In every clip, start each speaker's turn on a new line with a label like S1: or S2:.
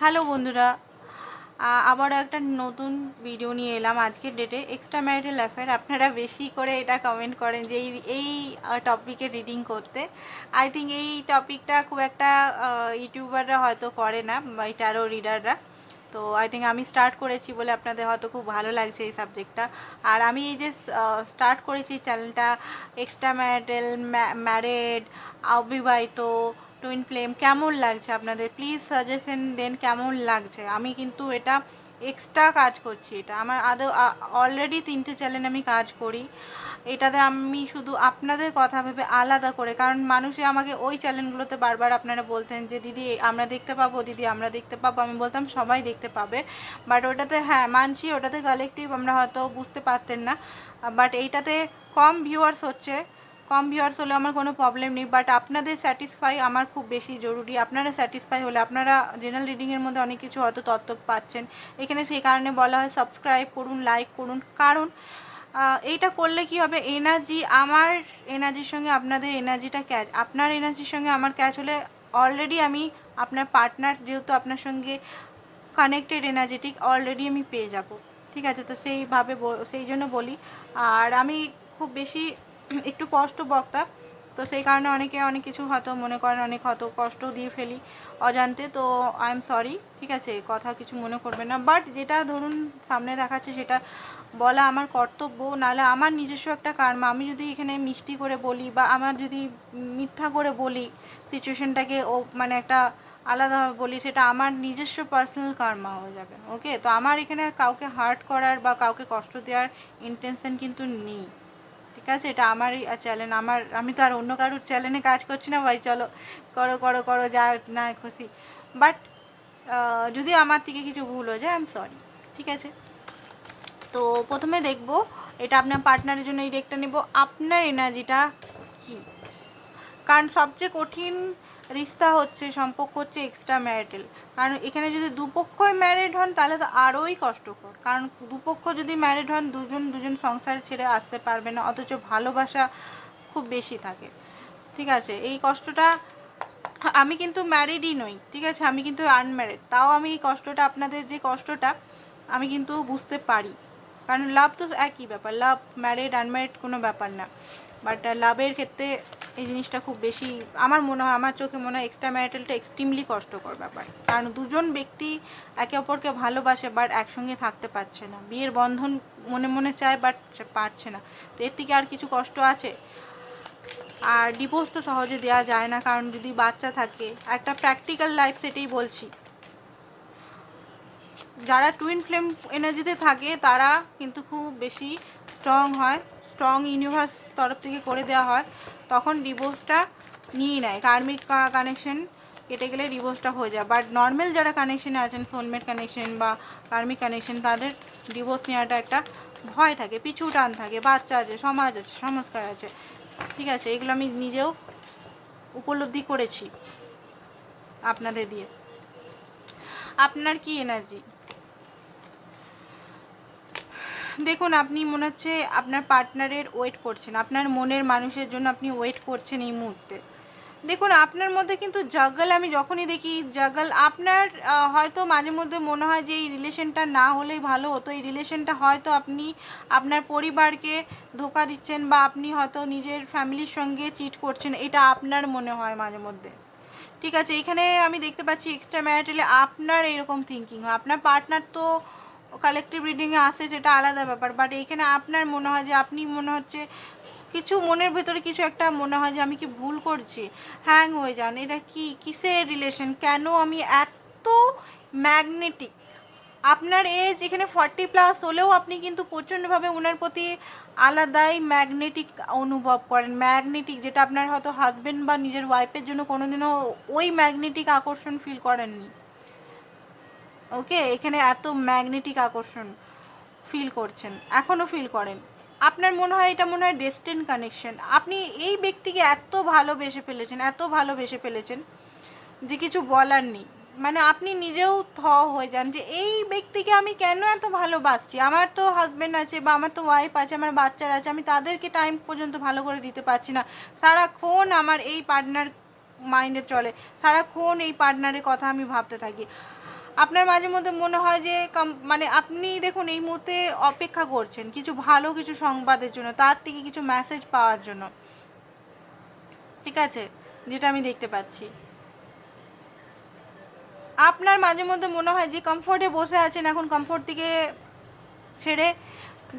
S1: Hello বন্ধুরা, আবারও একটা নতুন ভিডিও নিয়ে এলাম আজকের ডেটে এক্সট্রা ম্যারিটাল অ্যাফেয়ার। আপনারা বেশি করে এটা কমেন্ট করেন যে এই টপিকে রিডিং করতে। আই থিঙ্ক এই টপিকটা খুব একটা ইউটিউবাররা হয়তো করে না বা ট্যারো রিডাররা। তো আই থিঙ্ক আমি স্টার্ট করেছি বলে আপনাদের হয়তো খুব ভালো লাগছে এই সাবজেক্টটা। আর আমি এই যে স্টার্ট করেছি চ্যানেলটা, এক্সট্রা ম্যারিটাল, ম্যারেড, অবিবাহিত, টুইন ফ্লেম, কেমন লাগছে আপনাদের প্লিজ সাজেশন দেন কেমন লাগছে। আমি কিন্তু এটা এক্সট্রা কাজ করছি, এটা আমার আদৌ অলরেডি 3টে চ্যানেল আমি কাজ করি। এটাতে আমি শুধু আপনাদের কথা ভেবে আলাদা করে, কারণ মানুষে আমাকে ওই চ্যানেলগুলোতে বারবার আপনারা বলতেন যে দিদি আমরা দেখতে পাবো, দিদি আমরা দেখতে পাবো। আমি বলতাম সবাই দেখতে পাবে, বাট ওটাতে হ্যাঁ মানছি, ওটাতে কালেকটিভ আমরা হয়তো বুঝতে পারতেন না। বাট এইটাতে কম ভিউয়ার্স হচ্ছে, কম ভিউয়ার্স হলে আমার কোনো প্রবলেম নেই, বাট আপনাদের স্যাটিসফাই আমার খুব বেশি জরুরি। আপনারা স্যাটিসফাই হলে, আপনারা জেনারেল রিডিংয়ের মধ্যে অনেক কিছু হয়তো তথ্য পাচ্ছেন এখানে, সেই কারণে বলা হয় সাবস্ক্রাইব করুন, লাইক করুন। কারণ এইটা করলে কি হবে, এনার্জি, আমার এনার্জির সঙ্গে আপনাদের এনার্জিটা ক্যাচ, আপনার এনার্জির সঙ্গে আমার ক্যাচ হলে অলরেডি আমি আপনার পার্টনার, যেহেতু আপনার সঙ্গে কানেক্টেড এনার্জেটিক, অলরেডি আমি পেয়ে যাব। ঠিক আছে, তো সেইভাবে সেই জন্য বলি। আর আমি খুব বেশি একটু কষ্ট বক্তা, তো সেই কারণে অনেকে অনেক কিছু হয়তো মনে করেন, অনেক হয়তো কষ্ট দিয়ে ফেলি অজান্তে, তো আই এম সরি। ঠিক আছে, কথা কিছু মনে করবেন না, বাট যেটা ধরুন সামনে দেখাচ্ছে সেটা বলা আমার কর্তব্য, নাহলে আমার নিজস্ব একটা কার্মা। আমি যদি এখানে মিষ্টি করে বলি বা আমার যদি মিথ্যা করে বলি সিচুয়েশনটাকে, ও মানে একটা আলাদাভাবে বলি, সেটা আমার নিজস্ব পার্সোনাল কার্মা হয়ে যাবে। ওকে, তো আমার এখানে কাউকে হার্ট করার বা কাউকে কষ্ট দেওয়ার ইন্টেনশন কিন্তু নেই। ঠিক আছে, এটা আমারই চ্যানেল, আমি তো আর অন্য কারোর চ্যানেলে কাজ করছি না ভাই। চলো করো করো করো, যা না খুশি, বাট যদি আমার থেকে কিছু ভুল হয়ে যায় আই এম সরি। ঠিক আছে, তো প্রথমে দেখব, এটা আপনার পার্টনারের জন্য এই ডেকটা নেব, আপনার এনার্জিটা কী। কারণ সবচেয়ে কঠিন রিস্তা হচ্ছে, সম্পর্ক হচ্ছে এক্সট্রা ম্যারিটাল। কারণ এখানে যদি দুপক্ষই ম্যারিড হন তাহলে তো আরোই কষ্টকর, কারণ দুপক্ষ যদি ম্যারিড হন দুজন দুজন সংসার ছেড়ে আসতে পারবে না, অথচ ভালোবাসা খুব বেশি থাকে। ঠিক আছে, এই কষ্টটা, আমি কিন্তু ম্যারিডই নই, ঠিক আছে, আমি কিন্তু আনম্যারিড, তাও আমি এই কষ্টটা, আপনাদের যে কষ্টটা আমি কিন্তু বুঝতে পারি। কারণ লাভ তো একই ব্যাপার, লাভ ম্যারিড আনম্যারিড কোনো ব্যাপার না, বাট লাভের ক্ষেত্রে এই জিনিসটা খুব বেশি আমার মনে হয়, আমার চোখে মনে হয় এক্সট্রা ম্যারিটালটা এক্সট্রিমলি কষ্টকর ব্যাপার। কারণ দুজন ব্যক্তি একে অপরকে ভালোবাসে বাট একসঙ্গে থাকতে পারছে না, বিয়ের বন্ধন মনে মনে চায় বাট পারছে না, তো এর থেকে আর কিছু কষ্ট আছে? আর ডিভোর্স তো সহজে দেওয়া যায় না, কারণ যদি বাচ্চা থাকে, একটা প্র্যাকটিক্যাল লাইফ সেটাই বলছি। যারা টুইন ফ্লেম এনার্জিতে থাকে তারা কিন্তু খুব বেশি স্ট্রং হয়, স্ট্রং ইউনিভার্স তরফ থেকে করে দেওয়া হয়, তখন ডিভোর্সটা নিয়ে নেয়। কার্মিক কানেকশন কেটে গেলে ডিভোর্সটা হয়ে যায়, বাট নর্মাল যারা কানেকশনে আছেন, সোলমেট কানেকশন বা কার্মিক কানেকশন, তাদের ডিভোর্স নেওয়াটা একটা ভয় থাকে, পিছু টান থাকে, বাচ্চা আছে, সমাজ আছে, সংস্কার আছে। ঠিক আছে, এগুলো আমি নিজেও উপলব্ধি করেছি আপনাদের দিয়ে। আপনার কি এনার্জি দেখুন, আপনি মনে হচ্ছে আপনার পার্টনারের ওয়েট করছেন, আপনার মনের মানুষের জন্য আপনি ওয়েট করছেন এই মুহূর্তে। দেখুন আপনার মধ্যে কিন্তু জাগল, আমি যখনই দেখি জাগল, আপনার হয়তো মাঝে মধ্যে মনে হয় যে এই রিলেশনটা না হলেই ভালো হতো, এই রিলেশনটা হয়তো আপনি আপনার পরিবারকে ধোকা দিচ্ছেন বা আপনি হয়তো নিজের ফ্যামিলির সঙ্গে চিট করছেন, এটা আপনার মনে হয় মাঝে মধ্যে। ঠিক আছে, এখানে আমি দেখতে পাচ্ছি এক্সট্রা ম্যারিটালে আপনার এরকম থিঙ্কিং হয়, আপনার পার্টনার তো কালেকটিভ রিডিংয়ে আসে সেটা আলাদা ব্যাপার, বাট এইখানে আপনার মনে হয় যে আপনি মনে হচ্ছে কিছু মনের ভেতরে কিছু একটা মনে হয় যে আমি কি ভুল করছি, হ্যাং হয়ে যান, এটা কি কিসের রিলেশন, কেন আমি এত ম্যাগনেটিক। আপনার এজ এখানে 40+ হলেও আপনি কিন্তু প্রচণ্ডভাবে ওনার প্রতি আলাদাই ম্যাগনেটিক অনুভব করেন, ম্যাগনেটিক, যেটা আপনার হয়তো হাজব্যান্ড বা নিজের ওয়াইফের জন্য কোনোদিনও ওই ম্যাগনেটিক আকর্ষণ ফিল করেননি। ওকে, এখানে এত ম্যাগনেটিক আকর্ষণ ফিল করছেন, এখনও ফিল করেন। আপনার মনে হয় এটা মনে হয় ডেস্টিন কানেকশন, আপনি এই ব্যক্তিকে এত ভালোবেসে ফেলেছেন, এত ভালোবেসে ফেলেছেন যে কিছু বলার নেই। মানে আপনি নিজেও হয়ে যান যে এই ব্যক্তিকে আমি কেন এত ভালোবাসছি, আমার তো হাজব্যান্ড আছে বা আমার তো ওয়াইফ আছে, আমার বাচ্চারা আছে, আমি তাদেরকে টাইম পর্যন্ত ভালো করে দিতে পারছি না, সারাক্ষণ আমার এই পার্টনার মাইন্ডে চলে, সারাক্ষণ এই পার্টনারের কথা আমি ভাবতে থাকি। আপনার মাঝে মধ্যে মনে হয় যে মানে আপনি দেখুন এই মুহূর্তে অপেক্ষা করছেন কিছু ভালো কিছু সংবাদের জন্য, তার থেকে কিছু মেসেজ পাওয়ার জন্য, ঠিক আছে, যেটা আমি দেখতে পাচ্ছি। আপনার মাঝে মধ্যে মনে হয় যে কমফোর্টে বসে আছেন, এখন কমফোর্ট থেকে ছেড়ে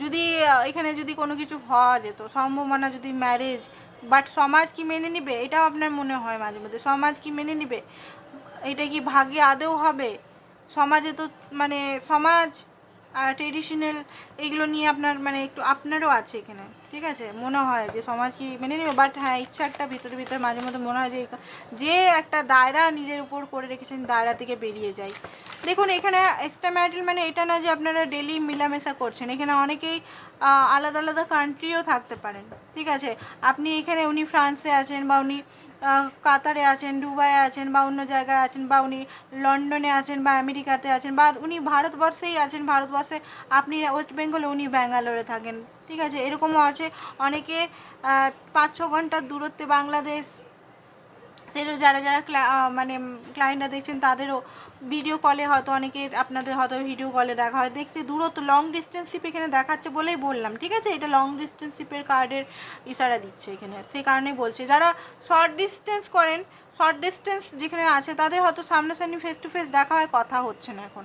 S1: যদি এখানে যদি কোনো কিছু হওয়া যেত, সম্ভাবনা যদি ম্যারেজ, বাট সমাজ কি মেনে নিবে, এটাও আপনার মনে হয় মাঝে মধ্যে, সমাজ কি মেনে নিবে, এটা কি ভাগ্যে আদৌ হবে, সমাজে তো মানে সমাজ আর ট্রেডিশনাল এগুলো নিয়ে আপনার মানে একটু আপনারও আছে এখানে, ঠিক আছে, মনে হয় যে সমাজ কি মেনে নেবে, বাট হ্যাঁ ইচ্ছা একটা ভিতরে ভিতরে মাঝে মধ্যে মনে হয় যে একটা দায়রা নিজের উপর করে রেখেছেন, দায়রা থেকে বেরিয়ে যায়। দেখুন এখানে এক্সট্রা ম্যারিটাল মানে এটা না যে আপনারা ডেলি মিলামেশা করছেন, এখানে অনেকেই আলাদা আলাদা কান্ট্রিও থাকতে পারেন, ঠিক আছে, আপনি এখানে উনি ফ্রান্সে আছেন বা উনি কাতারে আছেন, দুবাইয়ে আছেন বা অন্য জায়গায় আছেন, বা উনি লন্ডনে আছেন বা আমেরিকাতে আছেন, বা উনি ভারতবর্ষেই আছেন, ভারতবর্ষে আপনি ওয়েস্ট বেঙ্গলে, উনি ব্যাঙ্গালোরে থাকেন, ঠিক আছে, এরকমও আছে। অনেকে 5-6 ঘন্টার দূরত্বে বাংলাদেশ, সেটা যারা যারা মানে ক্লায়েন্টরা দেখছেন তাদেরও ভিডিও কলে হয়তো অনেকের আপনাদের হয়তো ভিডিও কলে দেখা হয়, দেখছে দূরত্ব লং ডিস্টেন্সশিপ এখানে দেখাচ্ছে বলেই বললাম, ঠিক আছে, এটা লং ডিস্টেন্সশিপের কার্ডের ইশারা দিচ্ছে এখানে, সেই কারণেই বলছে যারা শর্ট ডিস্টেন্স করেন, শর্ট ডিস্টেন্স যেখানে আছে তাদের হয়তো সামনাসামনি ফেস টু ফেস দেখা হয়, কথা হচ্ছে না, এখন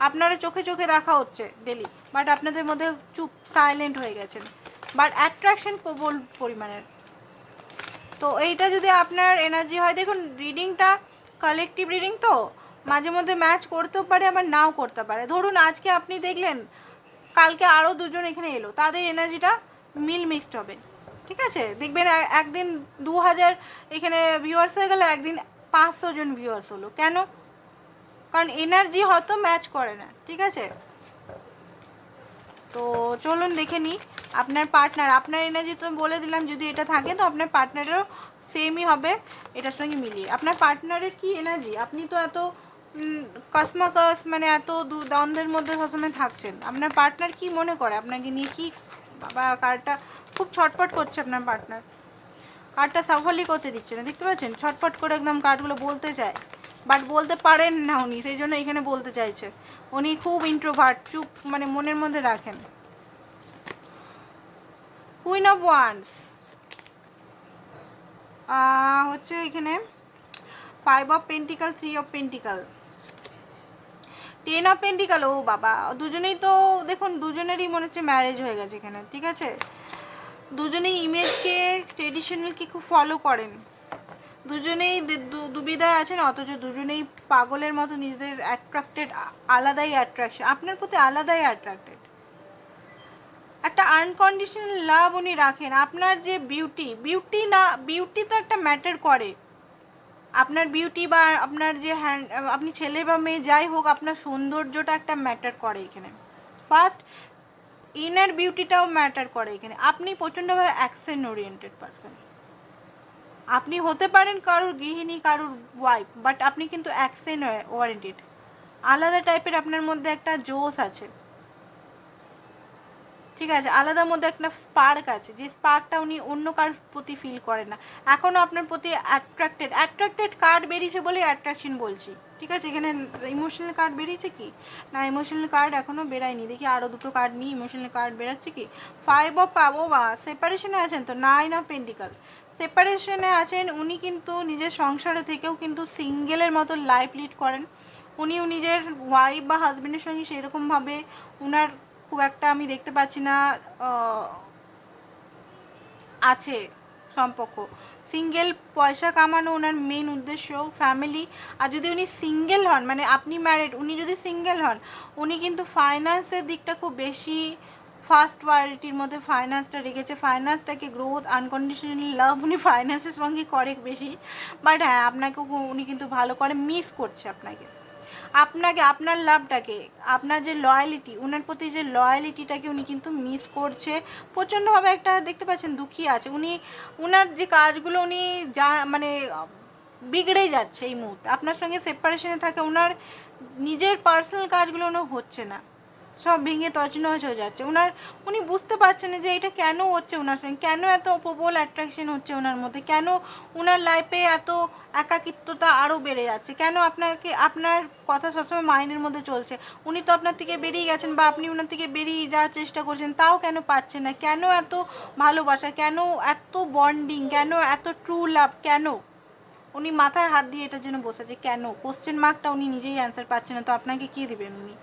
S1: আপনারা চোখে চোখে দেখা হচ্ছে ডেলি, বাট আপনাদের মধ্যে চুপ সাইলেন্ট হয়ে গেছেন, বাট অ্যাট্রাকশন প্রবল পরিমাণের। তো এইটা যদি আপনার এনার্জি হয়, দেখুন রিডিংটা কালেকটিভ রিডিং, তো মাঝে মধ্যে ম্যাচ করতেও পারে আবার নাও করতে পারে। ধরুন আজকে আপনি দেখলেন, কালকে আরও দুজন এখানে এলো, তাদের এনার্জিটা মিল মিক্সড হবে, ঠিক আছে, দেখবেন একদিন 2000 এখানে ভিউয়ার্স হয়ে গেল, একদিন 500 জন ভিউয়ার্স হলো, কেন? কারণ এনার্জি হয়তো ম্যাচ করে না, ঠিক আছে। তো চলুন দেখে নিই আপনার পার্টনার, আপনার এনার্জি তো বলে দিলাম, যদি এটা থাকে তো আপনার পার্টনারেরও সেমই হবে এটার সঙ্গে মিলিয়ে। আপনার পার্টনারের কি এনার্জি, আপনি তো এত কসমাকস মানে এত দ্বন্দ্বের মধ্যে সবসময় থাকছেন, আপনার পার্টনার কি মনে করে আপনাকে নিয়ে, কি বা কার্ডটা খুব ছটফট করছে আপনার পার্টনার, কার্ডটা সাফল্যই করতে দিচ্ছে না, দেখতে পাচ্ছেন ছটফট করে একদম কার্ডগুলো বলতে চায়, বাট বলতে পারেন না উনি, সেই জন্য এখানে বলতে চাইছে, উনি খুব ইন্ট্রোভার্ট, চুপ মানে মনের মধ্যে রাখেন। কুইন অফ ওয়ান্ডস হচ্ছে এখানে 5 of pentacle, 3 of pentacle, 10 of pentacle, ও বাবা, দুজনেই তো দেখুন দুজনেরই মনে হচ্ছে ম্যারেজ হয়ে গেছে এখানে, ঠিক আছে, দুজনেই ইমেজকে ট্রেডিশনালকে খুব ফলো করেন, দুজনেই দুবিধায় আছেন, অথচ দুজনেই পাগলের মতো নিজেদের অ্যাট্রাক্টেড, আলাদাই অ্যাট্রাকশন আপনার প্রতি, আলাদাই অ্যাট্রাক্টেড, একটা আনকন্ডিশনাল লাভ উনি রাখেন। আপনার যে বিউটি না, বিউটি তো একটা ম্যাটার করে, আপনার বিউটি বা আপনার যে আপনি ছেলে বা মেয়ে যাই হোক, আপনার সৌন্দর্যটা একটা ম্যাটার করে এখানে, ফার্স্ট ইনার বিউটিটাও ম্যাটার করে এখানে। আপনি প্রচণ্ডভাবে অ্যাকশন ওরিয়েন্টেড পারসন, আপনি হতে পারেন কারোর গৃহিণী, কারোর ওয়াইফ, বাট আপনি কিন্তু অ্যাকশন ওরিয়েন্টেড, আলাদা টাইপের আপনার মধ্যে একটা জোশ আছে, ঠিক আছে, আলাদার মধ্যে একটা স্পার্ক আছে, যে স্পার্কটা উনি অন্য কারোর প্রতি ফিল করেন না, এখনও আপনার প্রতি অ্যাট্রাক্টেড কার্ড বেরিয়েছে বলে অ্যাট্রাকশন বলছি, ঠিক আছে, এখানে ইমোশনাল কার্ড বেরিয়েছে কি না, ইমোশনাল কার্ড এখনও বেরায়নি, দেখি আরও দুটো কার্ড নিই, ইমোশনাল কার্ড বেরাচ্ছে কি, 5 অফ পাবো বা সেপারেশনে আছেন তো, 9 অফ পেন্টিকাল, সেপারেশনে আছেন উনি, কিন্তু নিজের সংসারে থেকেও কিন্তু সিঙ্গেলের মতো লাইফ লিড করেন, উনি নিজের ওয়াইফ বা হাজব্যান্ডের সঙ্গে সেরকমভাবে উনার খুব একটা আমি দেখতে পাচ্ছি না আছে সম্পর্ক, সিঙ্গেল, পয়সা কামানো ওনার মেন উদ্দেশ্য, ফ্যামিলি, আর যদি উনি সিঙ্গেল হন মানে আপনি ম্যারিড, উনি যদি সিঙ্গেল হন, উনি কিন্তু ফাইন্যান্সের দিকটা খুব বেশি ফার্স্ট প্রায়োরিটির মধ্যে ফাইন্যান্সটা রেখেছে, ফাইন্যান্সটাকে গ্রোথ, আনকন্ডিশনাল লাভ উনি ফাইন্যান্সের সঙ্গে করে বেশি, বাট হ্যাঁ আপনাকে উনি কিন্তু ভালো করে মিস করছে আপনাকে আপনার লাভটাকে, আপনার যে লয়ালিটি, ওনার প্রতি যে লয়ালিটিটাকে উনি কিন্তু মিস করছে প্রচণ্ডভাবে, একটা দেখতে পাচ্ছেন দুঃখী আছে উনি, ওনার যে কাজগুলো উনি যা মানে বিগড়েই যাচ্ছে এই মুহূর্তে, আপনার সঙ্গে সেপারেশনে থাকে, ওনার নিজের পার্সোনাল কাজগুলো ওনার হচ্ছে না, সব ভেঙে তছনছ হয়ে যাচ্ছে। উনি বুঝতে পারছেন না যে এটা কেন হচ্ছে ওনার সঙ্গে, কেন এত প্রবল অ্যাট্রাকশন হচ্ছে ওনার মধ্যে, কেন ওনার লাইফে এত একাকিত্বতা আরও বেড়ে যাচ্ছে, কেন আপনার কথা সবসময় মাইন্ডের মধ্যে চলছে। উনি তো আপনার থেকে বেরিয়ে গেছেন বা আপনি ওনার থেকে বেরিয়ে যাওয়ার চেষ্টা করছেন, তাও কেন পাচ্ছেন না, কেন এত ভালোবাসা, কেন এত বন্ডিং, কেন এত ট্রু লাভ, কেন? উনি মাথায় হাত দিয়ে এটার জন্য বসেছে, কেন? কোশ্চেন মার্কটা উনি নিজেই অ্যান্সার পাচ্ছেন না, তো আপনাকে কী দেবেন উনি?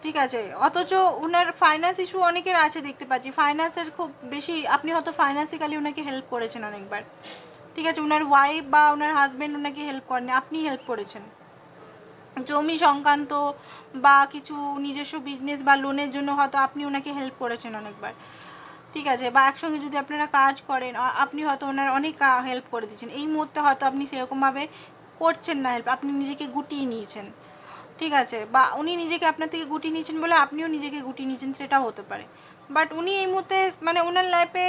S1: ঠিক আছে, অথচ ওনার ফাইন্যান্স ইস্যু অনেকের আছে দেখতে পাচ্ছি, ফাইন্যান্সের খুব বেশি, আপনি হয়তো ফাইন্যান্সিক্যালি ওনাকে হেল্প করেছেন অনেকবার। ঠিক আছে, ওনার ওয়াইফ বা ওনার হাজব্যান্ড ওনাকে হেল্প করেন, আপনি হেল্প করেছেন জমি সংক্রান্ত বা কিছু নিজস্ব বিজনেস বা লোনের জন্য, হয়তো আপনি ওনাকে হেল্প করেছেন অনেকবার। ঠিক আছে, বা একসঙ্গে যদি আপনারা কাজ করেন, আপনি হয়তো ওনার অনেক হেল্প করে দিচ্ছেন। এই মুহূর্তে হয়তো আপনি সেরকমভাবে করছেন না হেল্প, আপনি নিজেকে গুটিয়ে নিয়েছেন। ঠিক আছে, বা উনি নিজেকে আপনার থেকে গুটিয়ে নিয়েছেন বলে আপনিও নিজেকে গুটিয়ে নিয়েছেন, সেটাও হতে পারে। বাট উনি এই মুহূর্তে মানে ওনার লাইফে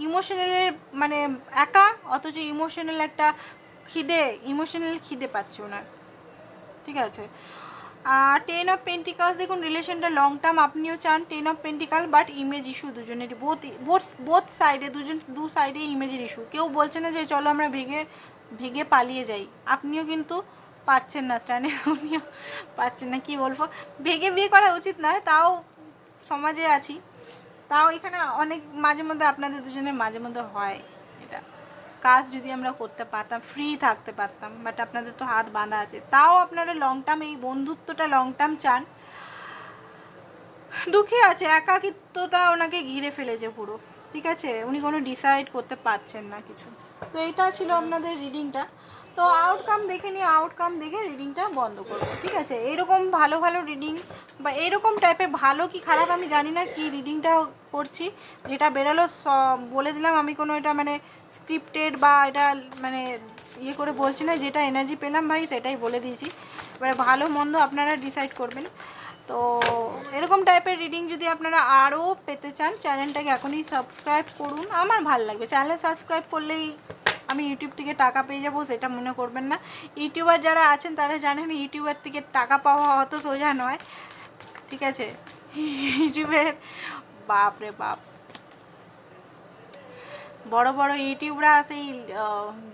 S1: ইমোশনালের মানে একা, অথচ ইমোশনাল একটা ইমোশনাল খিদে পাচ্ছে ওনার। ঠিক আছে, আর 10 অফ পেন্টিকালস, দেখুন রিলেশনটা লং টার্ম আপনিও চান 10 অফ পেন্টিকাল, বাট ইমেজ ইস্যু দুজনেরই, বোথ সাইডে, দু সাইডে ইমেজের ইস্যু। কেউ বলছে না যে চলো আমরা ভেগে পালিয়ে যাই, আপনিও কিন্তু পারছেন না স্ট্যান্ডে, উনিও পারছেন না। কি বলবো, ভেগে বিয়ে করা উচিত নয়, তাও সমাজে আছি, তাও এখানে অনেক মাঝে মধ্যে আপনাদের দুজনের মাঝে মধ্যে হয় এটা। কাজ যদি আমরা করতে পারতাম, ফ্রি থাকতে পারতাম, বাট আপনাদের তো হাত বাঁধা আছে। তাও আপনারা লং টার্ম, এই বন্ধুত্বটা লং টার্ম চান। দুঃখী আছে, একাকিত্বতা ওনাকে ঘিরে ফেলেছে পুরো। ঠিক আছে, উনি কোনো ডিসাইড করতে পারছেন না কিছু। তো এইটা ছিল আপনাদের রিডিংটা। তো আউটকাম দেখে নিয়ে, আউটকাম দেখে রিডিংটা বন্ধ করবো। ঠিক আছে, এইরকম ভালো ভালো রিডিং বা এইরকম টাইপের, ভালো কি খারাপ আমি জানি না, কি রিডিংটা করছি, যেটা বেরোলো বলে দিলাম। আমি কোনো এটা মানে স্ক্রিপ্টেড বা এটা মানে ইয়ে করে বলছি না, যেটা এনার্জি পেলাম ভাই সেটাই বলে দিয়েছি। এবারে ভালো মন্দ আপনারা ডিসাইড করবেন। তো এরকম টাইপের রিডিং যদি আপনারা আরও পেতে চান, চ্যানেলটাকে এখনই সাবস্ক্রাইব করুন। আমার ভালো লাগবে, চ্যানেল সাবস্ক্রাইব করলেই আমি ইউটিউব থেকে টাকা পেয়ে যাবো, সেটা মনে করবেন না। ইউটিউবার যারা আছেন তারা জানেন ইউটিউবের থেকে টাকা পাওয়া অত সোজা নয়। ঠিক আছে, ইউটিউবের বাপ রে বাপ, বড় বড় ইউটিউবরা সেই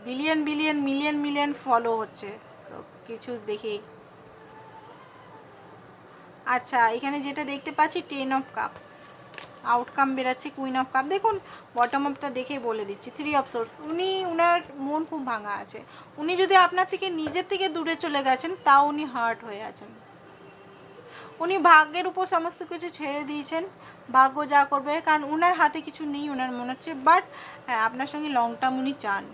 S1: billion billion million million follow হচ্ছে, তো কিছু দেখি। আচ্ছা, এখানে যেটা দেখতে পাচ্ছি 10 অফ কাপ, আউটকাম বেরাচ্ছে কুইন অফ কাপ। দেখুন বটম অফটা দেখে বলে দিচ্ছি, 3 অফ সোর্স। উনার মন খুব ভাঙা আছে। উনি যদি আপনার থেকে নিজের থেকে দূরে চলে গেছেন, তাও উনি হার্ট হয়ে আছেন। উনি ভাগ্যের উপর সমস্ত কিছু ছেড়ে দিয়েছেন, ভাগ্য যা করবে, কারণ উনার হাতে কিছু নেই ওনার মনে হচ্ছে। বাট হ্যাঁ, আপনার সঙ্গে লং টার্ম উনি চান,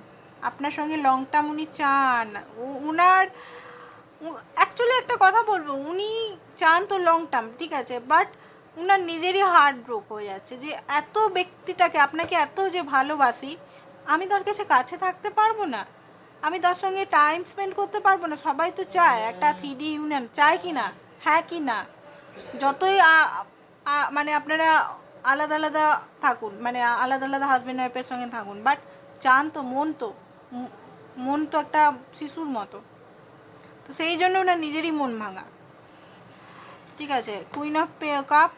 S1: আপনার সঙ্গে লং টার্ম উনি চান। উনার অ্যাকচুয়ালি একটা কথা বলবো, উনি চান তো লং টার্ম, ঠিক আছে, বাট উনার নিজেরই হার্ট ব্রোক হয়ে যাচ্ছে যে এত ব্যক্তিটাকে, আপনাকে এত যে ভালোবাসি, আমি তার কাছে থাকতে পারবো না, আমি তার সঙ্গে টাইম স্পেন্ড করতে পারবো না। সবাই তো চায় একটা 3D ইউনিয়ন, চায় কি না? হ্যাঁ কি না? যতই মানে আপনারা আলাদা আলাদা থাকুন, মানে আলাদা আলাদা হাজব্যান্ড ওয়াইফের সঙ্গে থাকুন, বাট চান তো, মন তো একটা শিশুর মতো। তো সেই জন্য ওনার নিজেরই মন ভাঙা। ঠিক আছে, কুইন অফ কাপ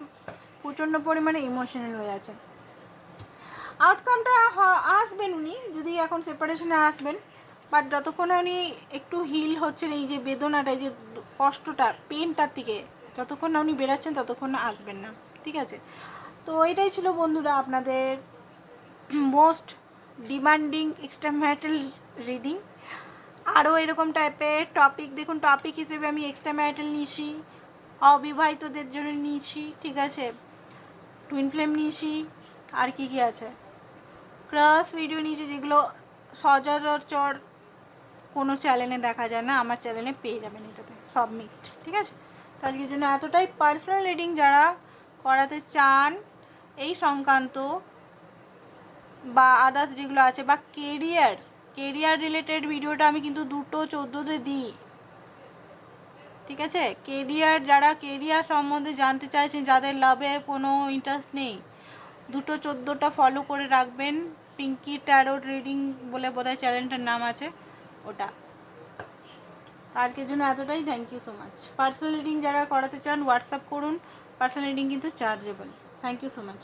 S1: প্রচণ্ড পরিমাণে ইমোশনাল হয়ে আছে। আউটকামটা আসবেন উনি, যদি এখন সেপারেশনে আসবেন, বাট যতক্ষণ উনি একটু হিল হচ্ছেন, এই যে বেদনাটা, এই যে কষ্টটা, পেনটার থেকে যতক্ষণ না উনি বেরাচ্ছেন, ততক্ষণ না আসবেন না। ঠিক আছে, তো এটাই ছিল বন্ধুরা আপনাদের most demanding extra marital reading. আরও এরকম টাইপের টপিক, দেখুন টপিক হিসেবে আমি এক্সট্রা ম্যারিটাল নিয়েছি, অবিবাহিতদের জন্য নিয়েছি, ঠিক আছে, টুইন ফ্লেম নিয়েছি, আর কি কি আছে, ক্রাশ ভিডিও নিয়েছি, যেগুলো সচরাচর কোনো চ্যানেলে দেখা যায় না, আমার চ্যানেলে পেয়ে যাবেন এটাতে সব মিক্সড। ঠিক আছে, তো আজকের জন্য এতটাই। পার্সোনাল রিডিং যারা করাতে চান এই সংক্রান্ত বা আদার্স যেগুলো আছে, বা কেরিয়ার রিলেটেড ভিডিওটা আমি কিন্তু 2:14 দিই। ঠিক আছে, কেরিয়ার সম্বন্ধে জানতে চাইছেন, যাদের লাভে কোনো ইন্টারেস্ট নেই, 2:14 ফলো করে রাখবেন। পিঙ্কি ট্যারোট রিডিং বলে বোধহয় চ্যানেলটার নাম আছে, ওটা। আজকের জন্য এতটাই। Thank you so much. Personal reading যারা করাতে চান হোয়াটসঅ্যাপ করুন, পার্সোনাল রিডিং কিন্তু chargeable. Thank you so much.